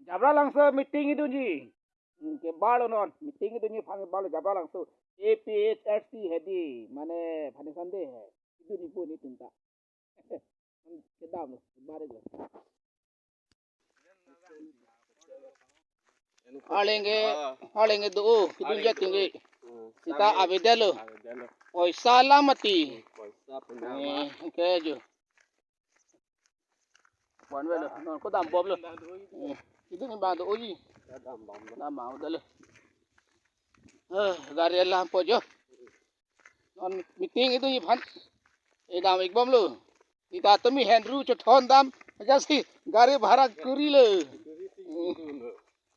Jabra langsung meeting itu ji. Ke balo non meeting itu ni phang balo jabra langsung APHLC hedi mane phane sande hai. Itu ni pun ni tinta. Kedam bare go. Halenge do kidun ja tinggi. Kita abedalo. Oi salamati. Ke jo. Bukan wala, non ko dam bob lo. Itu ni bang do oji. Dam mau dah lo. Gari Allah pojo. Non meeting itu ni phan. Dam ek bom lo. Kita tumi Henry chothon dam aja si gari bhara kuri lo.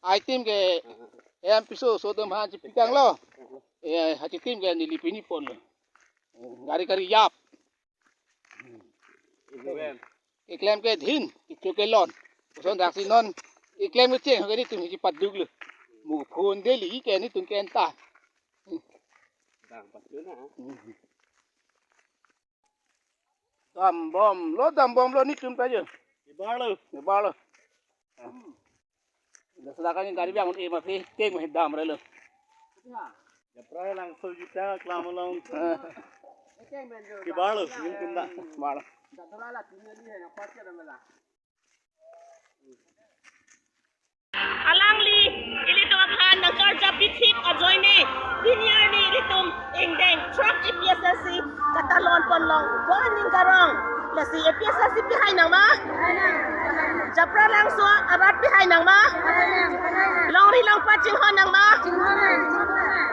Item ke episode so dam ha chipikang lo. Ha tim ke nilipini pon lo. Gari kari yap. Iklam ke dhin ke lon son daksi non iklam ke cheng ke tum ji paduk lu mu phone de li ke ni tum ken ta dang patu na dam bom lo ni tum ta je ni ba lo da sedaka ni gari bangun ma fe teng me dam re lo ya pra lang so juta klam long ki ba lo ni tum da ba lo Alangli ilito aphan ng karja pitip ajoyne linear ni ritum ingdeng truck APHLC katalon ponlong ganing garong lasi APHLC pihay nang ma japra lang so arat pihay nang ma longri lang paching hon nang ma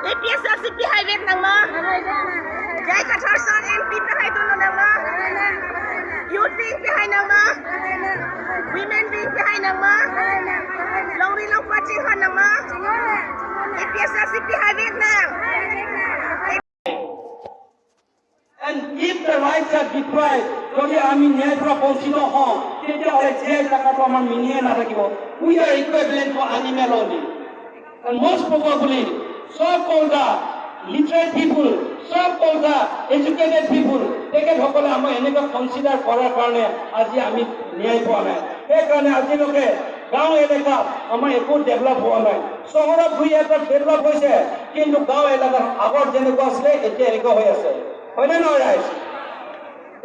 APHLC pihay wek nang ma jai kathar MP pihay tulo nang ma youth wing pihay nang ma women wing pihay nang ma longri lang paching hon nang ma APHLC pihay wek nang. And if the rights are deprived, we are equivalent to animal only. And most probably, so-called literate people, so-called educated people, they can consider for a corner as the Ami Niapone. They can as you look at गांव एलाका हमें एको develop हुआ नहीं शहर भुई एकर develop होइसे किंतु गांव एलाका আগৰ যেনেকুৱা আছিল এতিয়া এনেকুৱা হৈ আছে হয় না নহয় ৰাইজ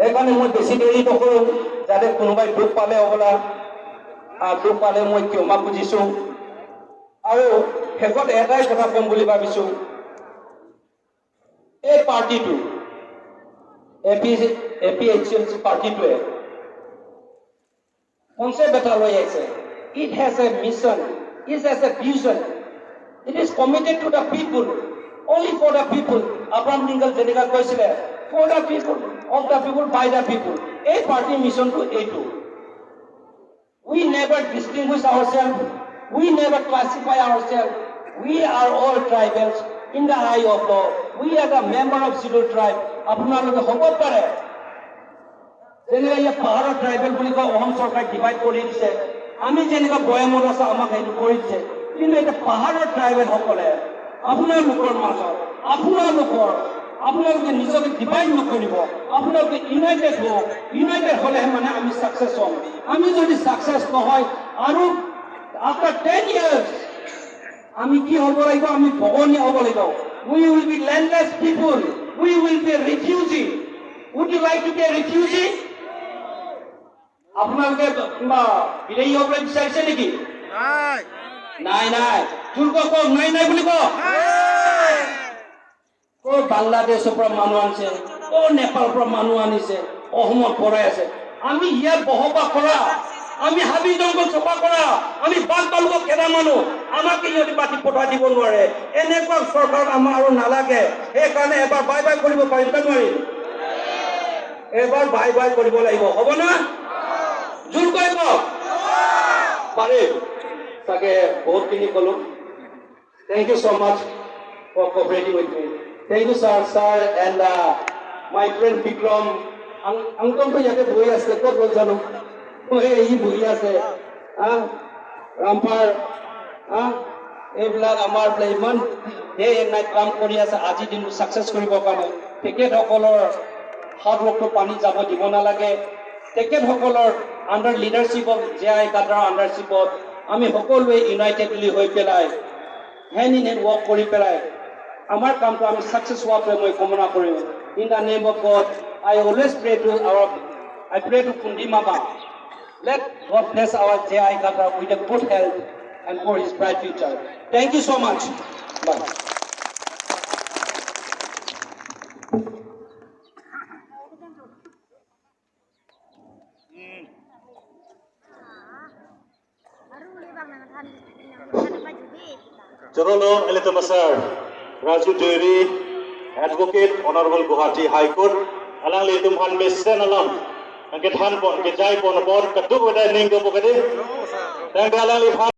এইকাৰণে মই বেছি দেৰি নকৰো যাতে কোনোবাই দুখ পালে হ'বলা দুখ পালে মই ক্ষমা খুজিছো আৰু শেষত এটাই কথা কম বুলি ভাবিছো এই পাৰ্টিটো APHLC পাৰ্টিটোৱে কনসেপ্ট এটা লৈ আহিছে. It has a mission, it has a vision. It is committed to the people, only for the people. Abraham Lincoln Zeneca Koisile, for the people, of the people, by the people. A party mission to A2. We never distinguish ourselves, we never classify ourselves. We are all tribals in the eye of law. We are the member of Zulu tribe. Apnaloke hobot pare. Zeneca ye Pahara tribal বুলি কয় অহম সরকার divide কৰি দিছে আমি যেনেকা বয়ামত আছে আমাক এইটো কৰি দিছে কিন্তু এটা পাহাৰৰ ট্ৰাইবেল সকলে আপোনালোকৰ মাজত আপোনালোকে নিজকে ডিভাইড নকৰিব আপোনালোকে ইউনাইটেড হওক ইউনাইটেড হলে মানে আমি সাকসেস হম আমি যদি সাকসেস নহয় আৰু আফটার 10 years আমি কি হ'ব লাগিব আমি ভগনীয়া হ'ব লাগিব we will be landless people we will be refugee would you like to be a refugee আপোনালোকে বিদেশী হ'বলৈ বিচাৰিছে নেকি নাই তুলক কওক নাই বুলি কওক ক'ত বাংলাদেশৰ পৰা মানুহ আনিছে ক'ত নেপালৰ পৰা মানুহ আনিছে অসমত পৰাই আছে আমি ইয়াত বসবাস কৰা আমি হাবি জংঘল চফা কৰা আমি বাঘ বালুকক খেদা মানুহ আমাকে ইহঁতি পাতি পঠাই দিব নোৱাৰে এনেকুৱা চৰকাৰ আমাৰ আৰু নালাগে সেইকাৰণে এবাৰ বাই বাই কৰিব পাৰিম নে নোৱাৰিম এবাৰ বাই বাই কৰিব লাগিব হ'ব না জোৰ কৰি কওক পাৰিম তাকে বহুতখিনি ক'লো Thank you so much for cooperating with me. Thank you, sir, and my friend Bikram. Uncle to yate boi ase ko bol jano. Ei boi ase. Rampar. Eblar amar playman. Day and night kaam kori ase. Aji din success koribo kane. Ticket hokolor hard work to pani jabo dibo na lage. Ticket hokolor under leadership of J.I. Kadra, under leadership of আমি সকলোৱে unitedly হৈ পেলাই hand in hand work কৰি পেলাই আমাৰ কামটো আমি success হোৱাটোৱে মই কামনা কৰিম in the name of god I always pray to Kundi Mama. Let God bless our J.I. Gata with a good health and for his bright future. Thank you so much. Bye. Jorono Elitamasar, Raju Dewey, Advocate, Honorable Guwahati High Court, alang litum han besen alam, angket han pon, kejai pon pon, ketuk wadai ning ke pokade, dan alang lip han